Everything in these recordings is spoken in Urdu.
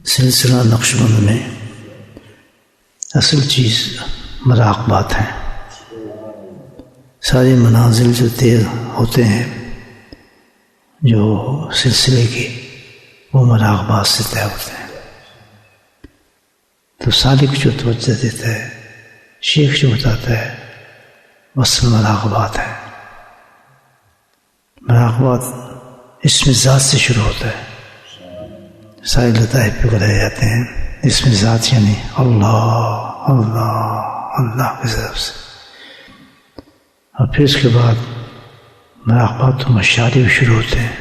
سلسلہ نقش بند میں اصل چیز مراقبات ہیں. سارے منازل جو طے ہوتے ہیں جو سلسلے کی وہ مراقبات سے طے ہوتے ہیں. تو سالک جو توجہ دیتا ہے، شیخ جو بتاتا ہے، اصل مراقبات ہے. مراقبات اس میں ذات سے شروع ہوتا ہے. سارے لطائف پہ کرائے جاتے ہیں اس میں ذات، یعنی اللہ اللہ اللہ کی طرف سے. اور پھر اس کے بعد مراقبات و مشاہدے شروع ہوتے ہیں.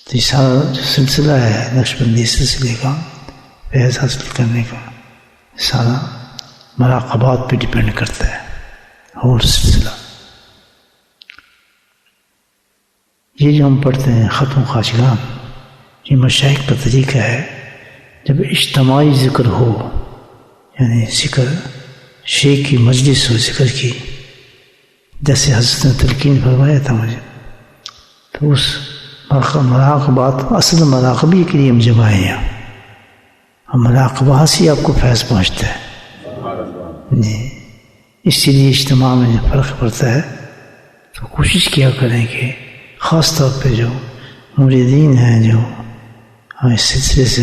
تو یہ سارا جو سلسلہ ہے نقش بندی سلسلے کا، فیض حاصل کرنے کا، سارا مراقبات پہ ڈپینڈ کرتا ہے ہول سلسلہ. یہ جو ہم پڑھتے ہیں ختم خواجگان، یہ مشائخ کا طریقہ ہے. جب اجتماعی ذکر ہو، یعنی ذکر شیخ کی مجلس ہو ذکر کی، جیسے حضرت نے تلقین فرمایا تھا مجھے، تو اس مراقبات اصل مراقبی کے لیے ہم جمع ہیں یہاں. مراقبہ سے آپ کو فیض پہنچتا ہے جی. اسی لیے اجتماع میں فرق پڑتا ہے. تو کوشش کیا کریں کہ خاص طور پہ جو مریدین ہیں جو اس سلسلے سے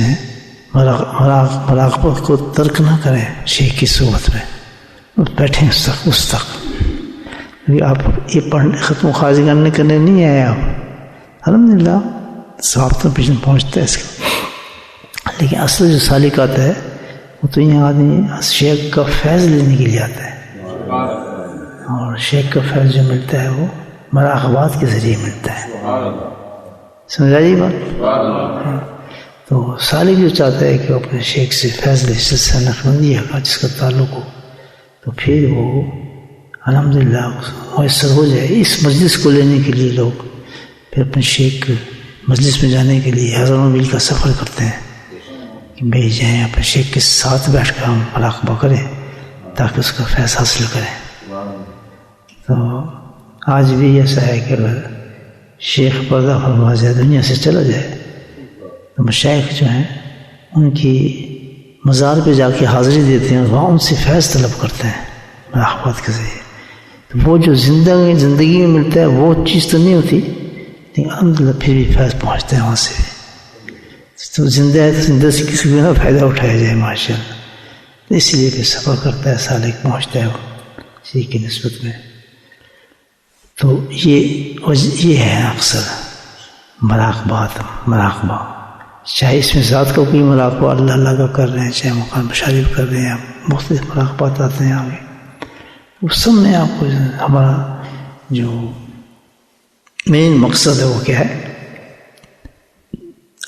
مراقبت کو ترک نہ کریں شیخ کی صحبت میں، بیٹھیں اس تک. آپ یہ پڑھنے ختم خواجگان کرنے نہیں آئے آپ، الحمدللہ ثواب تو پیچھے پہنچتا ہے اس کا. لیکن اصل جو سالکات ہے وہ تو یہ آدمی شیخ کا فیض لینے کے لیے آتا ہے، اور شیخ کا فیض جو ملتا ہے وہ مراقبات کے ذریعے ملتا ہے. سمجھا جی بات؟ تو سالک جو چاہتا ہے کہ وہ اپنے شیخ سے فیض لے، سلسلہ نقشبندی کا جس کا تعلق ہو، تو پھر وہ الحمدللہ میسر ہو جائے. اس مجلس کو لینے کے لیے لوگ پھر اپنے شیخ مجلس میں جانے کے لیے ہزاروں میل کا سفر کرتے ہیں کہ بھائی جائیں اپنے شیخ کے ساتھ بیٹھ کر ہم مراقبہ کریں تاکہ اس کا فیض حاصل کریں. تو آج بھی ایسا ہے کہ اگر شیخ پردہ فرما جائے، دنیا سے چلا جائے، تو مشائخ جو ہیں ان کی مزار پہ جا کے حاضری دیتے ہیں، وہاں ان سے فیض طلب کرتے ہیں مراقبات کے ذریعے. تو وہ جو زندگی میں ملتا ہے وہ چیز تو نہیں ہوتی، لیکن الحمدللہ پھر بھی فیض پہنچتے ہیں وہاں سے. تو زندہ ہے تو زندہ سے کسی کو نہ فائدہ اٹھایا جائے ماشاء اللہ. اس لیے کہ سفر کرتا ہے سالک پہنچتا ہے وہ اسی کی نسبت میں. تو یہ ہے اکثر مراقبہ. چاہے اس میں ذات کا کوئی مراقبہ اللہ اللہ کا کر رہے ہیں، چاہے مقام مشارف کر رہے ہیں، مختلف مراقبات آتے ہیں آگے. اس سب میں آپ کو ہمارا جو مین مقصد ہے وہ کیا ہے؟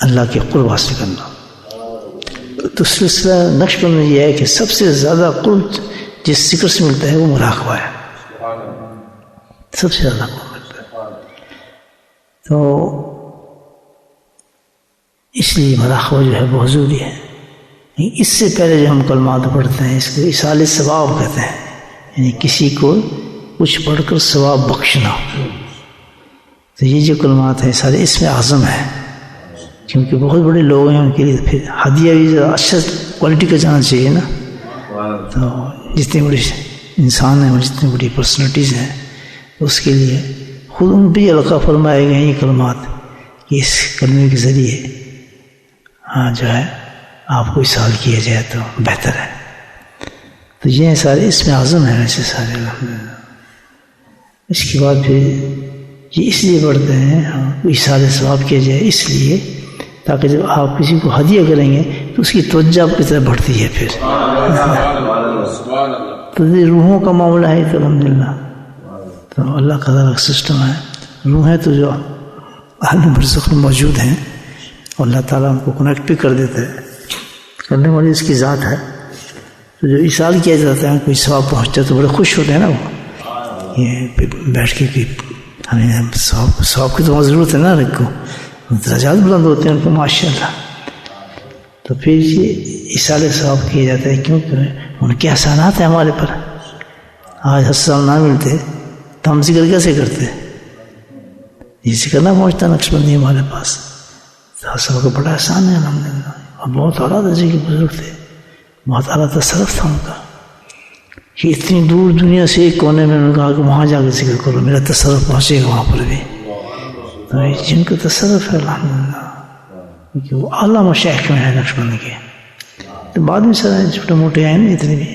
اللہ کے قرب حاصل کرنا. تو سلسلہ نقش بند میں یہ ہے کہ سب سے زیادہ قرب جس ذکر سے ملتا ہے وہ مراقبہ ہے، سب سے زیادہ قرب ملتا ہے. تو اس لیے مراقبہ جو ہے بہت ضروری ہے. اس سے پہلے جو ہم کلمات پڑھتے ہیں اس کو اصالِ ثواب کہتے ہیں، یعنی کسی کو کچھ پڑھ کر ثواب بخشنا. تو یہ جو کلمات ہیں سارے اس میں اعظم ہے، کیونکہ بہت بڑے لوگ ہیں، ان کے لیے پھر ہدیہ بھی اچھا کوالٹی کا جانا چاہیے نا. تو جتنے بڑے انسان ہیں، جتنی بڑی پرسنالٹیز ہیں، اس کے لیے خود ان بھی القا فرمائے گئے یہ کلمات کہ اس کلمے کے ذریعے جو ہے آپ کو اصال کیا جائے تو بہتر ہے. تو یہ سارے اس میں اعظم ہیں ویسے سارے الحمدللہ. اس کے بعد پھر یہ اس لیے پڑھتے ہیں اصال ثواب کیا جائے، اس لیے تاکہ جب آپ کسی کو ہدیہ کریں گے تو اس کی توجہ آپ کی طرف بڑھتی ہے. پھر تو یہ روحوں کا معاملہ ہے تو الحمدللہ. تو اللہ کا الگ سسٹم ہے. روحیں تو جو عالم برزخ میں موجود ہیں، اور اللہ تعالیٰ ان کو کنیکٹ بھی کر دیتا ہے، کرنے والی اس کی ذات ہے. تو جو اصال کیا جاتا ہے کوئی ثواب پہنچتا ہے تو بڑے خوش ہوتے ہیں نا. وہ یہ بیٹھ کے ہمیں ثواب کی تو وہاں ضرورت ہے نا، رکھو درجات بلند ہوتے ہیں ان کو ماشاء اللہ. تو پھر یہ اصال ثواب کیا جاتا ہے کیونکہ ان کے احسانات ہیں ہمارے پر. آج حسن نہ ملتے تو ہم ذکر کیسے کرتے؟ یہ ذکر نہ پہنچتا نقش بندی ہمارے پاس. حسن کا بڑا احسان ہے الحمدللہ. اور بہت اعلیٰ درجے کے بزرگ تھے، بہت اعلیٰ تصرف تھا ان کا، کہ اتنی دور دنیا سے ایک کونے میں انہوں نے کہا کہ وہاں جا کے ذکر کرو، میرا تصرف پہنچے گا وہاں پر بھی. تو جن کا تصرف ہے الحمدللہ، کیونکہ وہ اعلیٰ مشائخ میں ہیں نقشبند کے. تو بعد میں سر چھوٹے موٹے آئے نا اتنے بھی،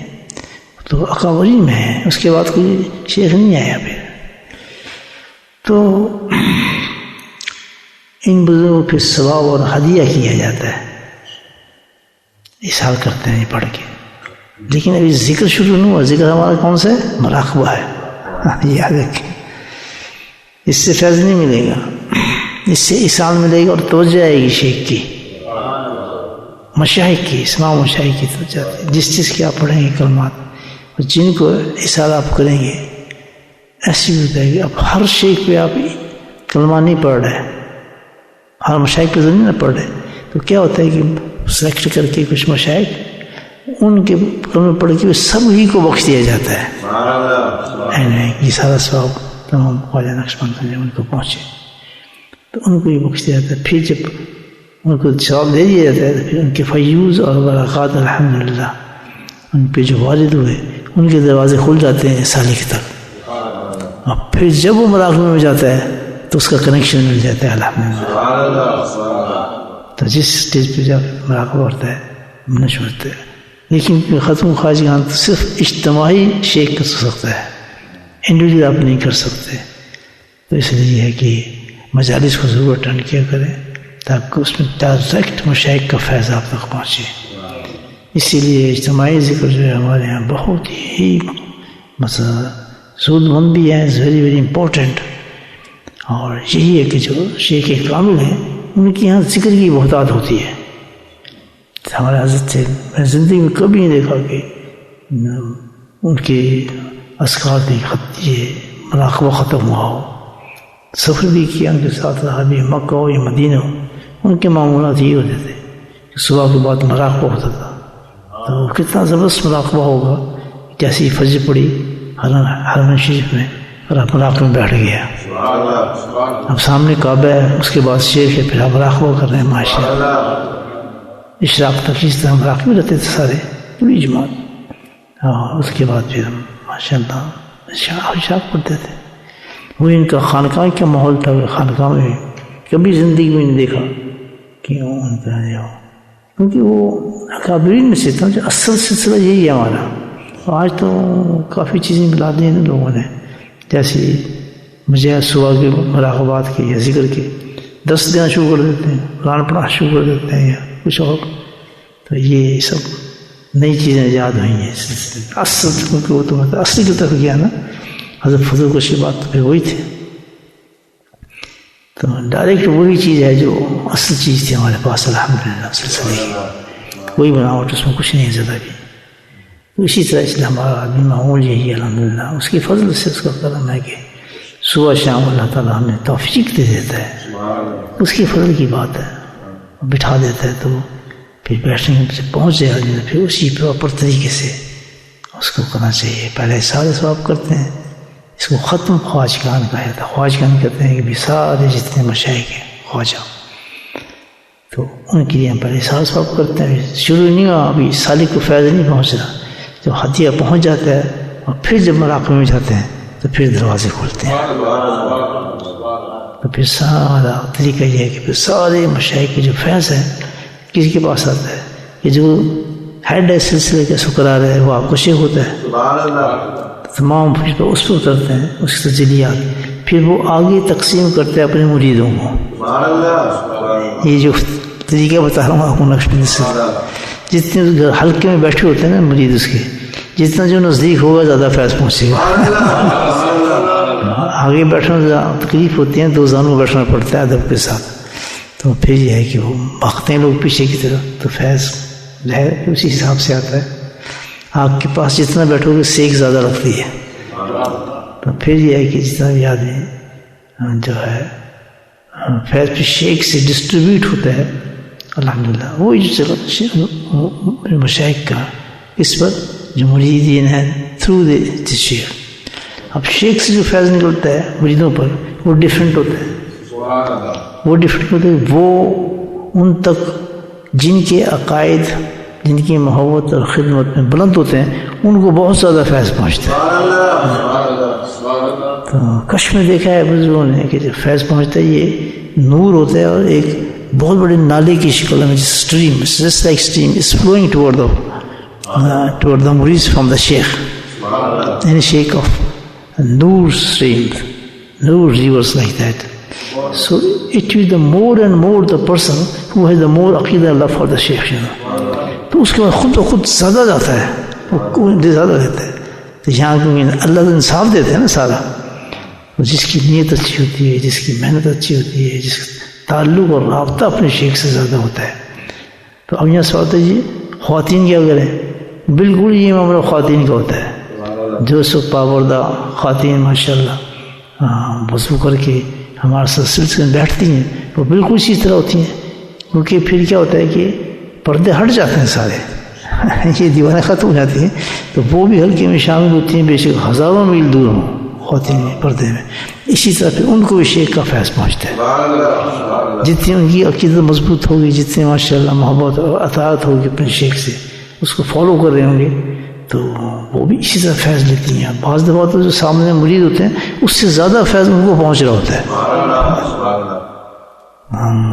تو اکابرین میں ہیں، اس کے بعد کوئی شیخ نہیں آیا پھر. تو ان بزرگوں پہ ثواب اور ہدیہ کیا جاتا ہے، اظہار کرتے ہیں یہ پڑھ کے. لیکن ابھی ذکر شروع نہیں ہوا. ذکر ہمارا کون سا ہے؟ مراقبہ ہے. یاد رکھیں، اس سے فیض نہیں ملے گا، اس سے احسان ملے گا اور توجہ آئے گی شیخ کی، مشائخ کی، اسماع مشائخ کی توجہ آتی ہے. جس چیز کی آپ پڑھیں گے کلمات، اور جن کو احسان آپ کریں گے، ایسی بھی ہوتا ہے کہ اب ہر شیخ پہ آپ کلمہ نہیں پڑھ رہے، ہر مشائخ پہ ضرور نہ پڑھ رہے. تو کیا ہوتا ہے کہ سلیکٹ کر کے کچھ مشائخ ان کے کلمے پڑھ کے سب ہی کو بخش دیا جاتا ہے. یہ سارا ثواب تمام خواجہ نقشبند جب ان کو پہنچے تو ان کو یہ بخش دیا جاتا ہے. پھر جب ان کو ثواب دے دیا جاتا ہے تو پھر ان کے فیوز اور برکات الحمدللہ ان پہ جو وارد ہوئے ان کے دروازے کھل جاتے ہیں سالک تک. اور پھر جب وہ مراقبے میں جاتا ہے تو اس کا کنیکشن مل جاتا ہے الحمدللہ. تو جس اسٹیج پہ جب مراقبہ ہوتا ہے نشو ہوتا ہے. لیکن ختم خواجگان تو صرف اجتماعی شیخ کر سکتا ہے، انڈیویجول آپ نہیں کر سکتے. تو اس لیے یہ ہے کہ مجالس کو ضرور اٹینڈ کیا کریں تاکہ اس میں ڈائریکٹ مشائخ کا فیض آپ تک پہنچے. اسی لیے اجتماعی ذکر جو ہے ہمارے یہاں بہت ہی سود مند بھی ہے، ویری ویری امپورٹنٹ. اور یہی ہے کہ جو شیخ کامل ہیں ان کے یہاں ذکر کی بہتات ہوتی ہے. ہمارے حضرت سے میں زندگی میں کبھی نہیں دیکھا کہ ان کے اذکار کی خط یہ مراقبہ ختم ہوا ہو. سفر بھی کیا ان کے ساتھ رہا بھی، مکہ ہو یا مدینہ ہو، ان کے معمولات یہ ہوتے تھے کہ صبح کے بعد مراقبہ ہوتا تھا. تو کتنا زبردست مراقبہ ہوگا، جیسی فجر پڑی حرم شریف میں اور آپ مراقبے میں بیٹھ گیا. اب سامنے کعبہ ہے، اس کے بعد شیخ ہے، پھر آپ مراقبہ کر رہے ہیں. ماشاءاللہ اشراق تک اس طرح مراقبے رہتے تھے سارے، پوری جماعت. اور اس کے بعد پھر ہم ماشاءاللہ اشراق پڑھتے تھے. وہ ان کا خانقاہ کا ماحول تھا. خانقاہ میں کبھی زندگی میں نہیں دیکھا کہ ان کا جو، کیونکہ وہ اکابرین میں سے تھا. جو اصل سلسلہ یہی ہے ہمارا. آج تو کافی چیزیں ملا دی ہیں لوگوں نے، جیسے مجھے صبح کے مراقبات کے یا ذکر کے 10 دینا شروع کر دیتے ہیں، قرآن پڑھنا شروع کر دیتے ہیں یا کچھ اور. تو یہ سب نئی چیزیں ایجاد ہوئی ہیں سلسلے. اصل کیونکہ وہ تو اصلی کی طرف گیا نا، حضرت فضل کو بات تو پھر وہی تھی. تو ڈائریکٹ وہی چیز ہے جو اصل چیز تھی ہمارے پاس الحمدللہ سلسلے کی. کوئی بناوٹ اس میں کچھ نہیں زیادہ بھی. اسی طرح اس لیے ہمارا آدمی معمول یہی ہے الحمدللہ. اس کی فضل سے اس کا کرم ہے کہ صبح شام اللہ تعالیٰ ہمیں توفیق دے دیتا ہے. اس کی فضل کی بات ہے. بٹھا دیتا ہے تو پھر بیٹھنے سے پہنچ جائے آدمی، پھر اسی پراپر طریقے سے اس کو کرنا چاہیے. پہلے سارے ثواب کرتے ہیں. اس کو ختم خواجگان کہا جاتا ہے. خواجگان کہتے ہیں کہ بھی سارے جتنے مشائخ ہیں خواجہ، تو ان کے لیے ہم پہلے سارے ثواب کرتے ہیں. شروع نہیں ہوا، ابھی سالک کو فیض نہیں پہنچ رہا. جب ہدیہ پہنچ جاتا ہے اور پھر جب مراقبے میں جاتے ہیں تو پھر دروازے کھولتے ہیں. تو پھر سارا طریقہ یہ ہے کہ پھر سارے مشائخ کے جو فیض ہے کسی کے پاس آتا ہے کہ جو ہیڈ ہے سلسلے کا سکرار ہے وہ آپ کو شیخ ہوتا ہے. تمام پھر اس پہ اترتے ہیں اس کی تجلیات، پھر وہ آگے تقسیم کرتے ہیں اپنے مریدوں کو. یہ جو طریقہ بتا رہا ہوں آپ کو نقشبند سے، جتنے حلقے میں بیٹھے ہوتے ہیں نا مرید اس کے، جتنا جو نزدیک ہوگا زیادہ فیض پہنچے گا. آگے بیٹھنا زیادہ تکلیف ہوتی ہیں، 2 زانوں میں بیٹھنا پڑتا ہے ادب کے ساتھ. تو پھر یہ ہے کہ وہ بھاگتے ہیں لوگ پیچھے کی طرف، تو فیض لہر اسی حساب سے آتا ہے. آپ کے پاس جتنا بیٹھو گے سیک زیادہ لگتی ہے. تو پھر یہ ہے کہ جتنا بھی آدمی جو ہے فیض پہ شیخ سے ڈسٹریبیوٹ ہوتا ہے الحمدللہ. وہی جو چلو مشائخ کا اس پر جو مریدین ہیں تھرو دی شیخ. اب شیخ سے جو فیض نکلتا ہے مریدوں پر وہ ڈیفرنٹ ہوتا ہے. وہ ڈیفرنٹ ہوتا ہے، وہ ان تک جن کے عقائد، جن کی محبت اور خدمت میں بلند ہوتے ہیں، ان کو بہت زیادہ فیض پہنچتا ہے. تو کش میں دیکھا ہے بزرگوں نے کہ جب فیض پہنچتا ہے یہ نور ہوتا ہے اور ایک بہت بڑے نالے کی شکل میں stream, just like stream is flowing toward the مریض فرام دا شیخ، یعنی شیخ آف نور اسٹریم، نور rivers like that. So it is the more and more the person who has the more عقیدہ love for the sheikh, تو اس کے بعد خود بخود زیادہ جاتا ہے، وہ زیادہ رہتا ہے. تو یہاں کیونکہ اللہ تو انصاف دیتے ہیں نا سارا، جس کی نیت اچھی ہوتی ہے، جس کی محنت اچھی ہوتی ہے، جس کا تعلق اور رابطہ اپنے شیخ سے زیادہ ہوتا ہے. تو اب یہاں سوال ہے جی خواتین کیا کریں؟ بالکل یہ معاملہ خواتین کا ہوتا ہے. جو سب پابردہ خواتین ماشاء اللہ وضو کر کے ہمارے ساتھ سلسلے میں بیٹھتی ہیں، وہ بالکل اسی طرح ہوتی ہیں. کیونکہ پھر کیا ہوتا ہے کہ پردے ہٹ جاتے ہیں سارے، یہ دیوانیں ختم ہو جاتی ہیں، تو وہ بھی حلقے میں شامل ہوتی ہیں، بے شک ہزاروں میل دور ہوں خواتین پردے میں. اسی طرح پھر ان کو بھی شیخ کا فیض پہنچتا ہے. جتنی ان کی عقیدت مضبوط ہوگی، جتنی ماشاء اللہ محبت اور اطاعت ہوگی اپنے شیخ سے، اس کو فالو کر رہے ہوں گے، تو وہ بھی اسی طرح فیض لیتی ہیں. بعض دفعہ تو جو سامنے مرید ہوتے ہیں اس سے زیادہ فیض ان کو پہنچ رہا ہوتا ہے.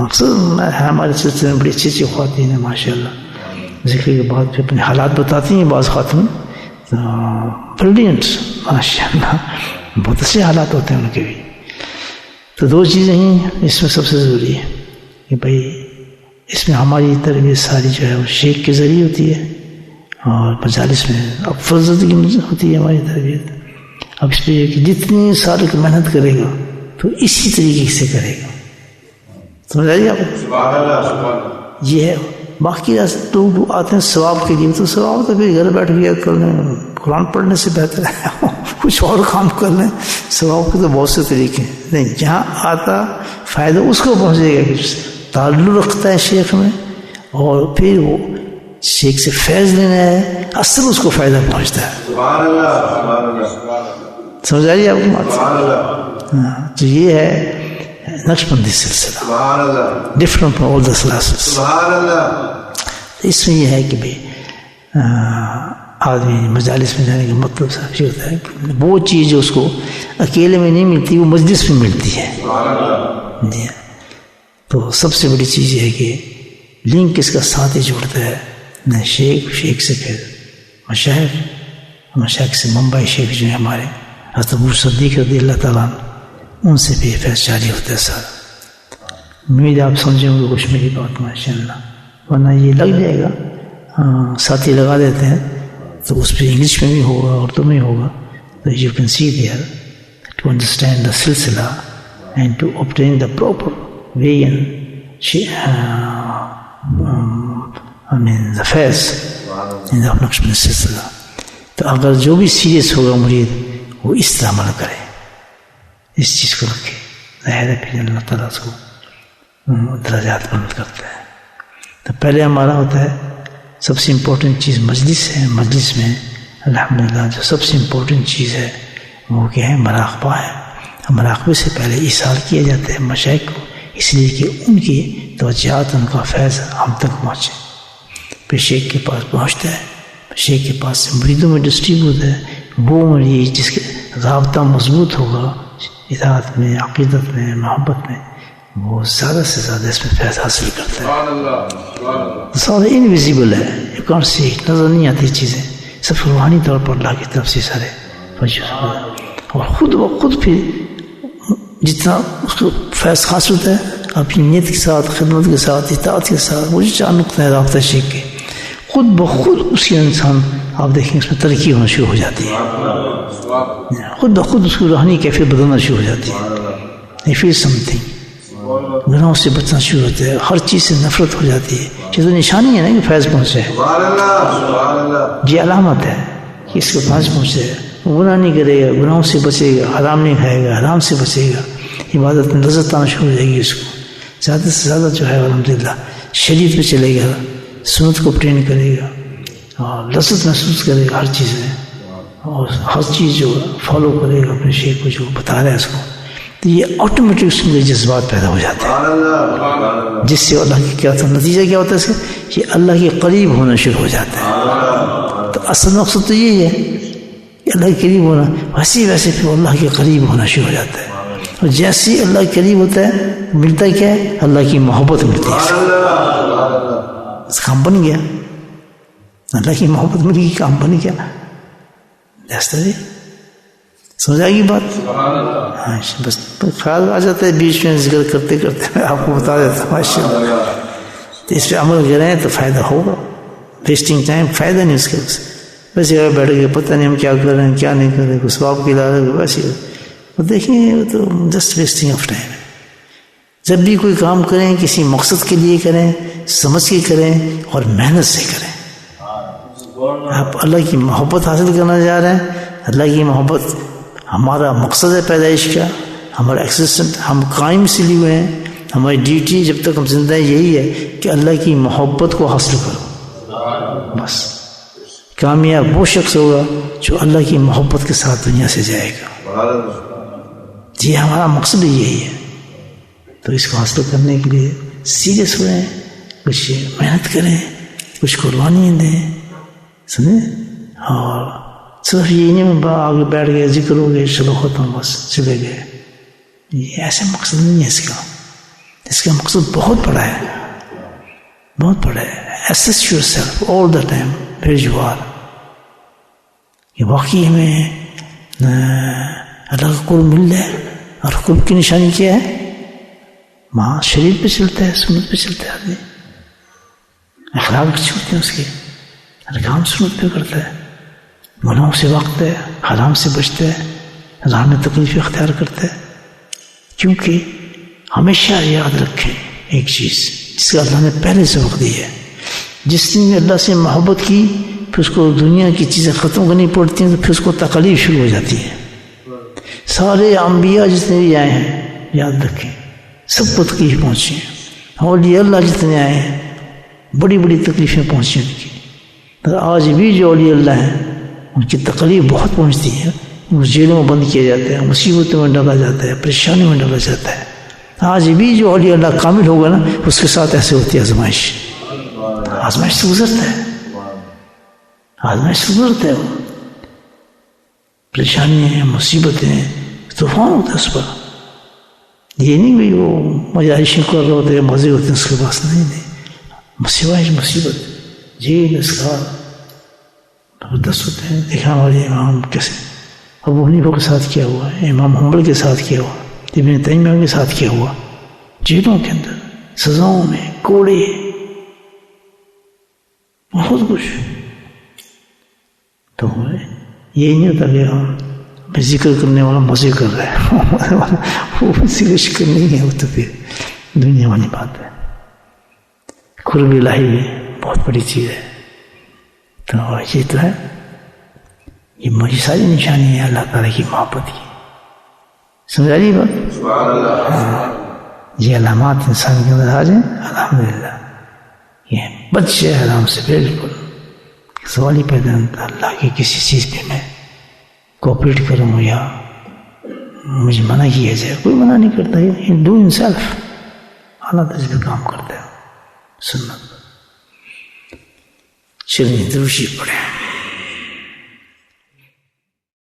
اکثر ہمارے سلسلے میں بڑی اچھی اچھی خواتین ہیں ماشاء اللہ، ذکر کے بعد پھر اپنے حالات بتاتی ہیں. بعض خاتون بریلینٹ ماشاء اللہ، بہت اچھے حالات ہوتے ہیں ان کے بھی. تو دو چیزیں ہی اس میں سب سے ضروری ہے کہ بھائی اس میں ہماری تربیت ساری جو ہے وہ شیخ کے ذریعے ہوتی ہے، اور مجالس میں اب فرض کی ہوتی ہے ہماری تربیت. اب اس پہ کہ جتنی سال کی محنت کرے گا تو اسی طریقے سے کرے گا. سمجھ آئیے آپ؟ یہ ہے. باقی لوگ آتے ہیں ثواب کے لیے، تو ثواب تو پھر گھر بیٹھ کے کر لیں، قرآن پڑھنے سے بہتر ہے کچھ اور کام کر لیں. ثواب کے تو بہت سے طریقے ہیں. نہیں، جہاں آتا فائدہ اس کو پہنچے گا کہ تعلق رکھتا ہے شیخ میں، اور پھر وہ شیخ سے فیض لینا ہے، اصل اس کو فائدہ پہنچتا ہے. سمجھ آئیے آپ کو بات؟ تو یہ ہے نقش بندی سلسلہ، ڈفرنٹ فرام آل دا سلاسلس. اس میں یہ ہے کہ بھائی آدمی مجالس میں جانے کا مطلب صاف یہ ہوتا ہے کہ وہ چیز جو اس کو اکیلے میں نہیں ملتی وہ مجلس میں ملتی ہے. جی. تو سب سے بڑی چیز یہ ہے کہ لنک اس کا ساتھ ہی جوڑتا ہے نہ شیخ سے پھر مشائخ سے. ممبئی شیخ جو ہیں ہمارے حضرت ابو صدیق رضی اللہ تعالیٰ ان سے بھی فیض جاری ہوتا ہے سر. امید آپ سمجھیں گے کچھ میری بات ماشاء اللہ، ورنہ یہ لگ جائے گا. ساتھی لگا دیتے ہیں تو اس پہ انگلش میں بھی ہوگا، اردو میں ہوگا. تو you can see there to understand the سلسلہ and to obtain the proper way the فیض ان دا نقشبندی سلسلہ. تو اگر جو بھی سیریس ہوگا مرید وہ اس طرح عمل کرے، اس چیز کو رکھے. ظاہر ہے پھر اللہ تعالیٰ اس کو درجات بلند کرتا ہے. تو پہلے ہمارا ہوتا ہے سب سے امپورٹنٹ چیز مجلس ہے. مجلس میں الحمدللہ جو سب سے امپورٹنٹ چیز ہے وہ کیا ہے؟ مراقبہ ہے. مراقبے سے پہلے ایصال کیا جاتا ہے مشائخ کو، اس لیے کہ ان کی توجہات، ان کا فیض ہم تک پہنچے. پھر شیخ کے پاس پہنچتا ہے، شیخ کے پاس سے مریدوں میں ڈسٹریبیوٹ ہے. وہ مریض جس کے رابطہ مضبوط ہوگا اطاعت میں، عقیدت میں، محبت میں، وہ زیادہ سے زیادہ اس میں فیض حاصل کرتا ہے. سارے انویزیبل ہے، یو کانٹ سی، نظر نہیں آتی چیزیں، صرف روحانی طور پر اللہ کی طرف سے سارے. اور خود بخود پھر جتنا اس کو فیض حاصل ہوتا ہے اپنی نیت کے ساتھ، خدمت کے ساتھ، اطاعت کے ساتھ، وہ جو چار نقطہ ہے رابطہ شیخ کے، خود بخود اس کے انسان آپ دیکھیں اس میں ترقی ہونا شروع ہو جاتی ہے. خود بخود اس کو روحانی کیفیت بدلنا شروع ہو جاتی ہے. فیل سم تھنگ، گناہوں سے بچنا شروع ہوتا ہے، ہر چیز سے نفرت ہو جاتی ہے. یہ تو نشانی ہے نا کہ فیض پہنچے، یہ علامت ہے کہ اس کو فیض پہنچے. گناہ نہیں کرے گا، گناہوں سے بچے گا، حرام نہیں کھائے گا، حرام سے بچے گا، عبادت میں لذت آنا شروع ہو جائے گی. اس کو زیادہ سے زیادہ جو ہے الحمدللہ شریعت پہ چلے گا، سنت کو ٹرین کرے گا، اور لذت محسوس کرے گا ہر چیز میں، اور ہر چیز جو فالو کرے گا اپنے شیخ کو جو بتا رہا ہے اس کو. تو یہ آٹومیٹک اس کے جذبات پیدا ہو جاتے ہیں، جس سے اللہ کی کیا ہوتا ہے، نتیجہ کیا ہوتا ہے اس کا، یہ اللہ کے قریب ہونا شروع ہو جاتا ہے۔ تو اصل مقصد تو یہی ہے کہ اللہ کے قریب ہونا، ویسے ویسے پھر اللہ کے قریب ہونا شروع ہو جاتا ہے، اور جیسے ہی اللہ کے قریب ہوتا ہے ملتا کیا ہے، اللہ کی محبت ملتی ہے، اس کام بن گیا، اللہ کی محبت مل گئی، کام بن گیا۔ جیسا جی سمجھ آئے گی بات؟ ہاں بس خیال آ جاتا ہے بیچ میں ذکر کرتے کرتے میں آپ کو بتا دیتا ہوں ماشاء اللہ، تو اس پہ عمل کریں تو فائدہ ہوگا، ویسٹنگ ٹائم فائدہ نہیں اس کے، ویسے بیٹھ گئے پتہ نہیں ہم کیا کر رہے ہیں کیا نہیں کر رہے، کچھ ثواب کی لالچ ویسے دیکھیں وہ تو جسٹ ویسٹنگ آف ٹائم ہے۔ جب بھی کوئی کام کریں کسی مقصد کے لیے کریں، سمجھ کے کریں اور محنت سے کریں۔ آپ اللہ کی محبت حاصل کرنا جا رہے ہیں، اللہ کی محبت ہمارا مقصد ہے پیدائش کا، ہمارا ایکزسٹنٹ، ہم قائم اسی لیے ہوئے ہیں، ہماری ڈیوٹی جب تک ہم زندہ ہیں یہی ہے کہ اللہ کی محبت کو حاصل کرو۔ بس کامیاب وہ شخص ہوگا جو اللہ کی محبت کے ساتھ دنیا سے جائے گا۔ جی ہمارا مقصد یہی ہے، تو اس کو حاصل کرنے کے لیے سیریس ہوئے، کچھ محنت کریں، کچھ قربانیاں دیں، سمجھے؟ اور صرف یہ نہیں آگے بیٹھ گئے ذکر ہو گئے چلو ختم بس چلے گئے، یہ ایسا مقصد نہیں ہے اس کا مقصد بہت بڑا ہے، بہت بڑا ہے۔ assess yourself all the time where you are، یہ واقعی ہمیں اللہ کا قرب مل جائے، اور قرب کی نشانی کیا ہے؟ ماں شریر پہ چلتا ہے، سنت پہ چلتا ہے، آدمی اخلاق اچھے ہوتے ہیں اس کے، احکام سنت پہ کرتا ہے، گناہوں سے واقع ہے، حرام سے بچتا ہے، راہ میں تکلیف اختیار کرتا ہے۔ کیونکہ ہمیشہ یاد رکھیں ایک چیز جس کا اللہ نے پہلے سے وقت دی ہے، جس نے اللہ سے محبت کی پھر اس کو دنیا کی چیزیں ختم کرنی پڑتی ہیں تو پھر اس کو تکلیف شروع ہو جاتی ہے۔ سارے انبیاء جتنے بھی آئے ہیں یاد رکھیں سب کو تکلیف پہنچی ہیں، اولیاء اللہ جتنے آئے ہیں بڑی بڑی تکلیفیں پہنچی ان کی، اور آج بھی جو اولیاء اللہ ہیں ان کی تکلیف بہت پہنچتی ہے، ان کو جیلوں میں بند کیا جاتا ہے، مصیبتوں میں ڈالا جاتا ہے، پریشانی میں ڈالا جاتا ہے۔ آج بھی جو اولیاء اللہ کامل ہوگا نا اس کے ساتھ ایسے ہوتی ہے آزمائش، آزمائش سے گزرتا ہے، آزمائش سے گزرتا ہے، وہ پریشانیاں مصیبتیں طوفان ہوتا ہے اس پر۔ یہ نہیں کہ وہ مجائشیں کر رہے ہوتے ہیں مزے ہوتے ہیں اس کے پاس، نہیں مصیبت جیل اسکار زبردست ہوتے ہیں۔ دیکھا ہمارے امام کیسے ابو حنیفہ کے ساتھ کیا ہوا ہے، امام حنبل کے ساتھ کیا ہوا، ابن تیمیہ کے ساتھ کیا ہوا، جیلوں کے اندر سزاؤں میں کوڑے بہت کچھ۔ تو یہ نہیں ہوتا کہ میں ذکر کرنے والا مزے کر رہا ہے، وہ ذکر شکر نہیں ہے، وہ تو پھر دنیا والی بات ہے۔ قرب الہی بھی بہت بڑی چیز ہے، تو یہ تو ہے، یہ مجھے ساری نشانی ہے اللہ تعالیٰ کی محبت کی، سمجھا رہی بات؟ یہ علامات انسان کے اندر آ جائیں الحمدللہ یہ بچ جائے حرام سے، بالکل سوال ہی پیدا ہوتا اللہ کی کسی چیز پہ میں کوپریٹ کروں یا مجھے منع کیا جائے، کوئی منع نہیں کرتا، یہ ڈو ان سیلف، اللہ تعالیٰ پہ کام کرتا ہے سنت۔ چلیے دروشی پڑھیں۔